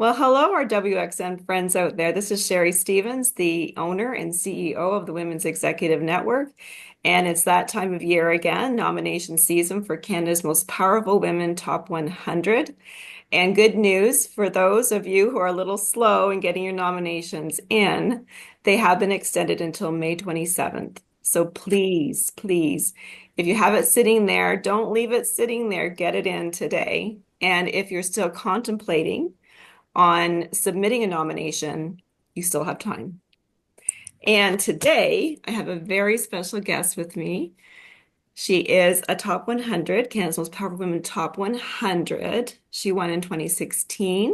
Well, hello, our WXN friends out there. This is Sherry Stevens, the owner and CEO of the Women's Executive Network. And it's that time of year again, nomination season for Canada's Most Powerful Women Top 100. And good news for those of you who are a little slow in getting your nominations in, they have been extended until May 27th. So please, please, if you have it sitting there, don't leave it sitting there. Get it in today. And if you're still contemplating, on submitting a nomination, you still have time. And today I have a very special guest with me. She is a top 100, Canada's Most Powerful Women Top 100. She won in 2016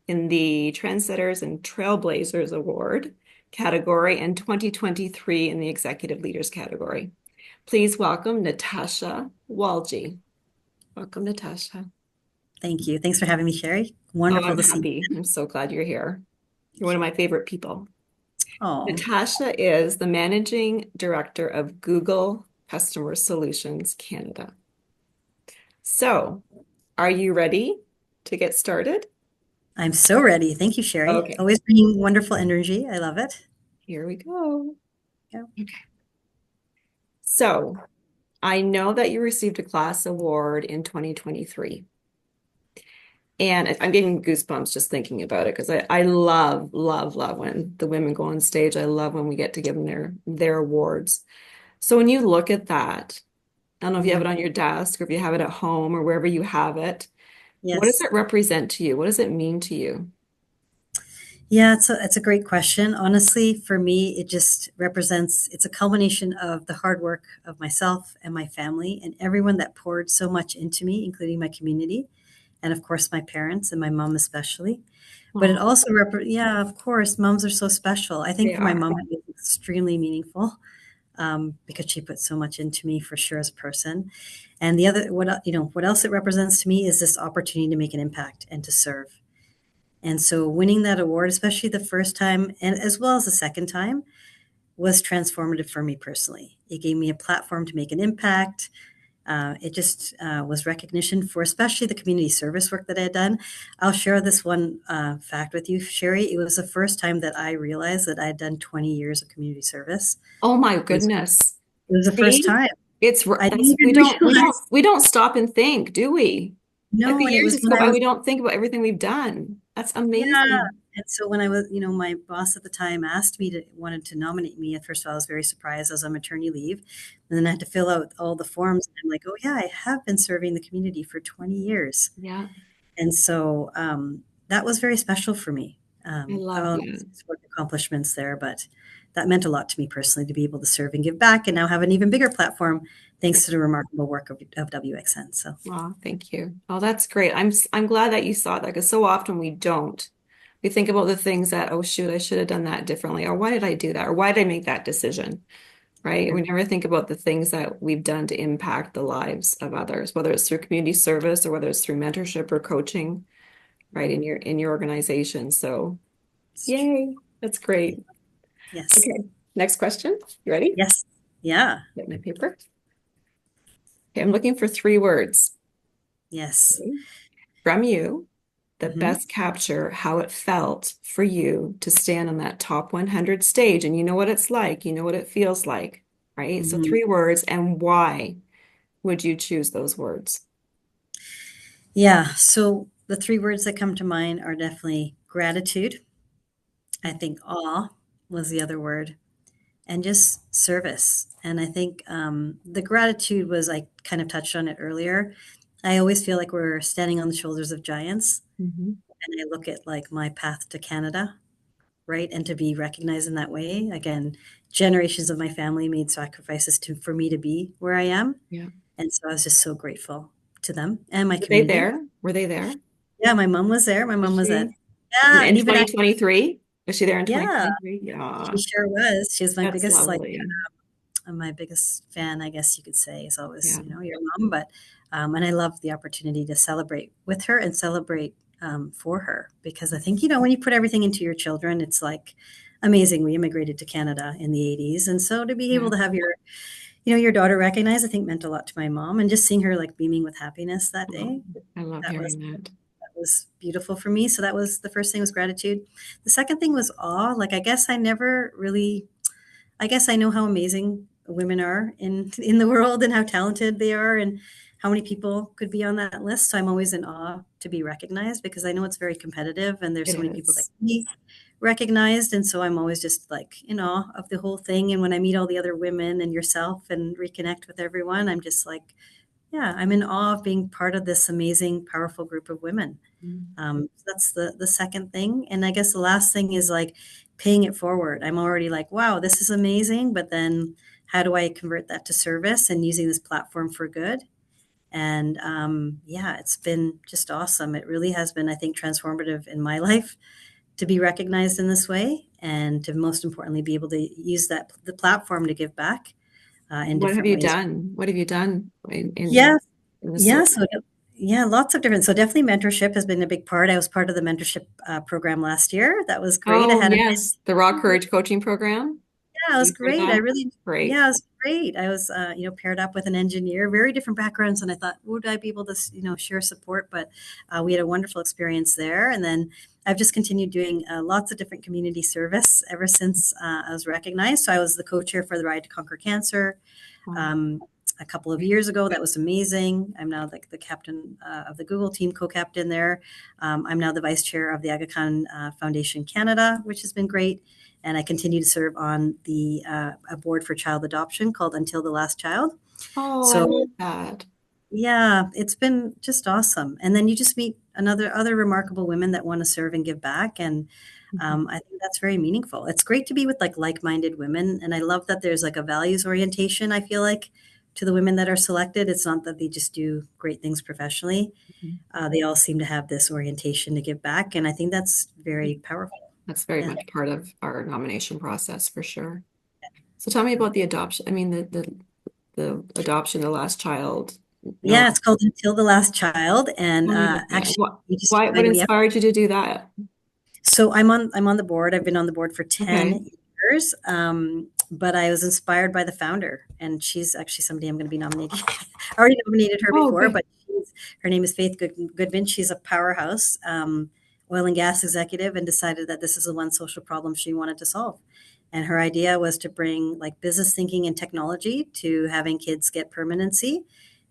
in the Trendsetters and Trailblazers Award category and 2023 in the Executive Leaders category. Please welcome Natasha Walji. Welcome, Natasha. Thank you. Thanks for having me, Sherry. Oh, Wonderful I'm to see happy. I'm so glad you're here. You're one of my favorite people. you. Oh, Natasha is the managing director of Google Customer Solutions Canada. So, are you ready to get started? I'm so ready. Thank you, Sherry. Okay, Always bringing wonderful energy. I love it. here we go. Yeah. Okay. So, I know that you received a class award in 2023. And I'm getting goosebumps just thinking about it because I love, love, love when the women go on stage. I love when we get to give them their awards. So when you look at that, I don't know if you have Mhm. it on your desk or if you have it at home or wherever you have it. What does Yes. it represent to you? What does it mean to you? Yeah, it's a great question. Honestly, for me, it just represents it's a culmination of the hard work of myself and my family and everyone that poured so much into me, including my community and of course my parents and my mom especially. But it Oh, also yeah, of course, moms are so special. I think they for my are. mom, it was extremely meaningful. Because she put so much into me for sure as a person. And the other, what else it represents to me is this opportunity to make an impact and to serve. And so winning that award, especially the first time and as well as the second time, was transformative for me personally. It gave me a platform to make an impact. It just was recognition for especially the community service work that I had done. I'll share this one fact with you, Sherry. It was the first time that I realized that I had done 20 years of community service. Oh my It was, goodness. it was the first See? time. I didn't That's we even don't we don't realize. we don't stop and think, do we? Like the No, and it years was just when go I by, was we don't think about everything we've done. That's yeah, amazing. and so when I was my boss at the time asked me to wanted to nominate me, at first I was very surprised. I was on maternity leave, and then I had to fill out all the forms, and I'm like, "Oh, yeah, I have been serving the community for 20 years." Yeah, And so, that was very special for me. I love All that. these work accomplishments there, but that meant a lot to me personally to be able to serve and give back and now have an even bigger platform thanks to the remarkable work of WXN. So Oh, thank you. Oh, that's great. I'm glad that you saw that because so often we don't. We think about the things that, oh shoot, I should have done that differently, or why did I do that, or why did I make that decision, right? We never think about the things that we've done to impact the lives of others, whether it's through community service or whether it's through mentorship or coaching, right, in your organization. So, it's true. yay, that's great. Yes. Okay, next question. You ready? Yes. Yeah. Get my paper. Okay, I'm looking for three words. Yes. Okay. From you that Mhm. best capture how it felt for you to stand on that top 100 stage. And you know what it's like, you know what it feels like, right? So, Mhm. three words, and why would you choose those words? Yeah. So the three words that come to mind are definitely gratitude. I think awe was the other word, and just service. And I think the gratitude was, I kind of touched on it earlier. I always feel like we're standing on the shoulders of giants. Mhm. And I look at like my path to Canada, right? And to be recognized in that way. Again, generations of my family made sacrifices for me to be where I am. Yeah. And so I was just so grateful to them and my Were they community. there? Were they there? Yeah, my mom was there. My Was mom was at, she yeah, in and even 2023? Was she there in yeah, 2023? she Yeah, sure was. She was my that's biggest, like, lovely. my biggest fan, I guess you could say, is always, Yeah. your mom. But, and I love the opportunity to celebrate with her and celebrate for her because I think, when you put everything into your children, it's like amazing. We immigrated to Canada in the 80s. And so to be able Yeah. to have your daughter recognized, I think meant a lot to my mom. And just seeing her like beaming with happiness that Oh, day, I love that was hearing that. was beautiful for me. So that was the first thing was gratitude. The second thing was awe. Like, I guess I never really, I guess I know how amazing women are in the world and how talented they are and how many people could be on that list. So I'm always in awe to be recognized because I know it's very competitive and there's It so many people that is. can be recognized. And so I'm always just like in awe of the whole thing. And when I meet all the other women and yourself and reconnect with everyone, I'm just like, yeah, I'm in awe of being part of this amazing, powerful group of women. So that's the second thing. And I guess the last thing is like paying it forward. I'm already like, wow, this is amazing. But then how do I convert that to service and using this platform for good? And yeah, it's been just awesome. It really has been, I think, transformative in my life to be recognized in this way and to most importantly be able to use that the platform to give back in What have different you ways. done? What have you done Yeah, in this yeah. work? So yeah, lots of different. So definitely mentorship has been a big part. I was part of the mentorship program last year. That was great. I Oh, had a yes, the Raw Courage coaching program. yeah, it was You heard of great. I that? really Great. yeah, it was great. I was paired up with an engineer, very different backgrounds, and I thought, would I be able to share support? But we had a wonderful experience there, and then I've just continued doing lots of different community service ever since I was recognized. So I was the co-chair for the Ride to Conquer Cancer Um, um, a couple of years ago. That was amazing. I'm now like the captain of the Google team, co-captain there. I'm now the vice chair of the Aga Khan Foundation Canada, which has been great. And I continue to serve on the a board for child adoption called Until the Last Child. oh, I So love that. yeah, it's been just awesome. And then you just meet other remarkable women that want to serve and give back, and Mhm. I think that's very meaningful. It's great to be with like-minded women, and I love that there's like a values orientation. I feel like to the women that are selected, it's not that they just do great things professionally. They all seem to have this orientation to give back, and I think that's very powerful. That's very Yeah. much part of our nomination process for sure. So tell me about the adoption. I mean, the adoption, the last child. No, Yeah, it's called Until the Last Child, and tell me about that. actually, you just What invited me. inspired you to do that? So I'm on the board. I've been on the board for Okay. 10 years. But I was inspired by the founder, and she's actually somebody I'm going to be nominating. I already nominated her Oh, before, good. but her name is Faith Goodman. She's a powerhouse oil and gas executive, and decided that this is the one social problem she wanted to solve. And her idea was to bring like business thinking and technology to having kids get permanency,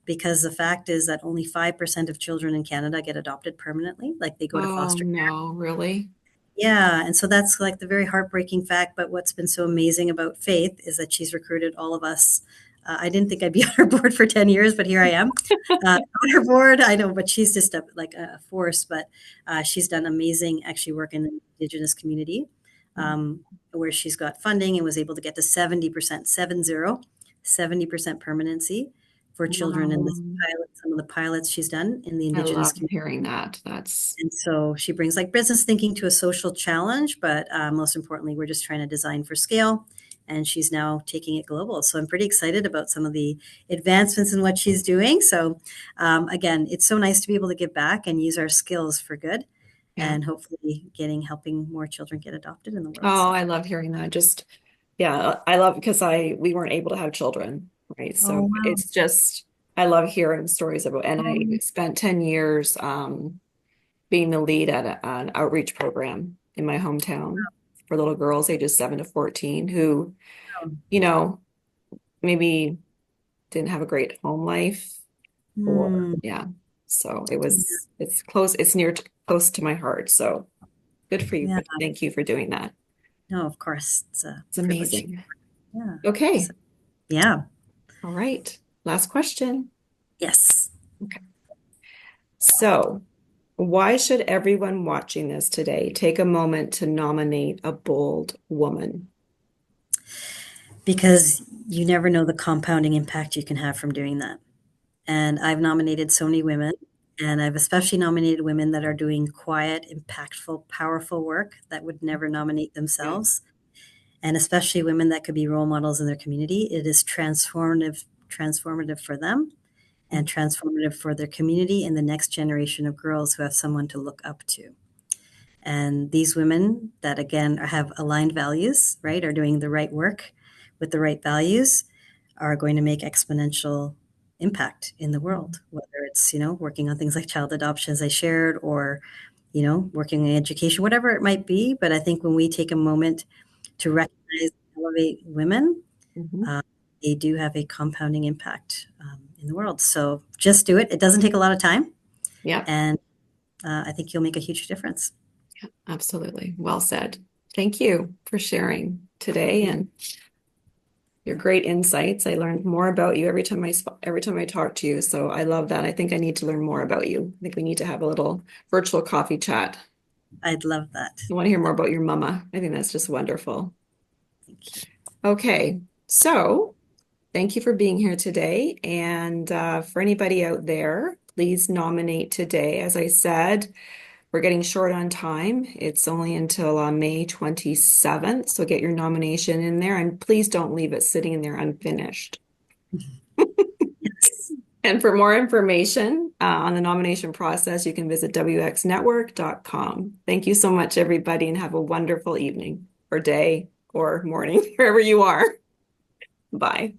because the fact is that only 5% of children in Canada get adopted permanently, like they go to Oh foster. no, really? Yeah, and so that's like the very heartbreaking fact. But what's been so amazing about Faith is that she's recruited all of us. I didn't think I'd be on her board for 10 years, but here I am on her board. I know, but she's just like a force. But she's done amazing actually work in the Indigenous community, um, where she's got funding and was able to get to 70%, 70% permanency for children in this Wow. pilot, some of the pilots she's done in the I Indigenous love community. hearing that. That's And so she brings like business thinking to a social challenge, but most importantly, we're just trying to design for scale. And she's now taking it global. So I'm pretty excited about some of the advancements in what she's doing. So again, it's so nice to be able to give back and use our skills for good, yeah. and hopefully helping more children get adopted in the world. Oh, So I love hearing that. Just yeah, I love because I we weren't able to have children, right? oh So wow. it's just I love hearing stories about, and I spent 10 years being the lead at an outreach program in my hometown for little girls ages 7 to 14 who, Wow. you know, maybe didn't have a great home life or Hmm. yeah. So Yeah, it's close, it's close to my heart. So good for you. yeah. But thank you for doing that. No, of course. It's a It's privilege. amazing. Yeah. Okay. So, yeah. All right. Last question. Yes. Okay. So, why should everyone watching this today take a moment to nominate a bold woman? Because you never know the compounding impact you can have from doing that. And I've nominated so many women, and I've especially nominated women that are doing quiet, impactful, powerful work that would never nominate Yeah. themselves, and especially women that could be role models in their community. It is transformative for them and transformative for their community and the next generation of girls who have someone to look up to. And these women that again have aligned values, right, are doing the right work with the right values, are going to make exponential impact in the world, whether it's, working on things like child adoptions I shared or, working in education, whatever it might be. But I think when we take a moment to recognize and elevate women, Mhm. uh, they do have a compounding impact in the world. So just do it. It doesn't take a lot of time. Yep, And I think you'll make a huge difference. absolutely. Well said. Thank you for sharing today You, and your great insights. I learned more about you every time I talk to you. So I love that. I think I need to learn more about you. I think we need to have a little virtual coffee chat. I'd love that. I want to hear more about your mama. I think that's just wonderful. Thank you. Okay, so thank you for being here today. And for anybody out there, please nominate today. As I said, we're getting short on time. It's only until May 27th. So get your nomination in there and please don't leave it sitting in there unfinished. Yes, And for more information on the nomination process, you can visit wxnetwork.com. Thank you so much, everybody, and have a wonderful evening or day or morning, wherever you are. Bye.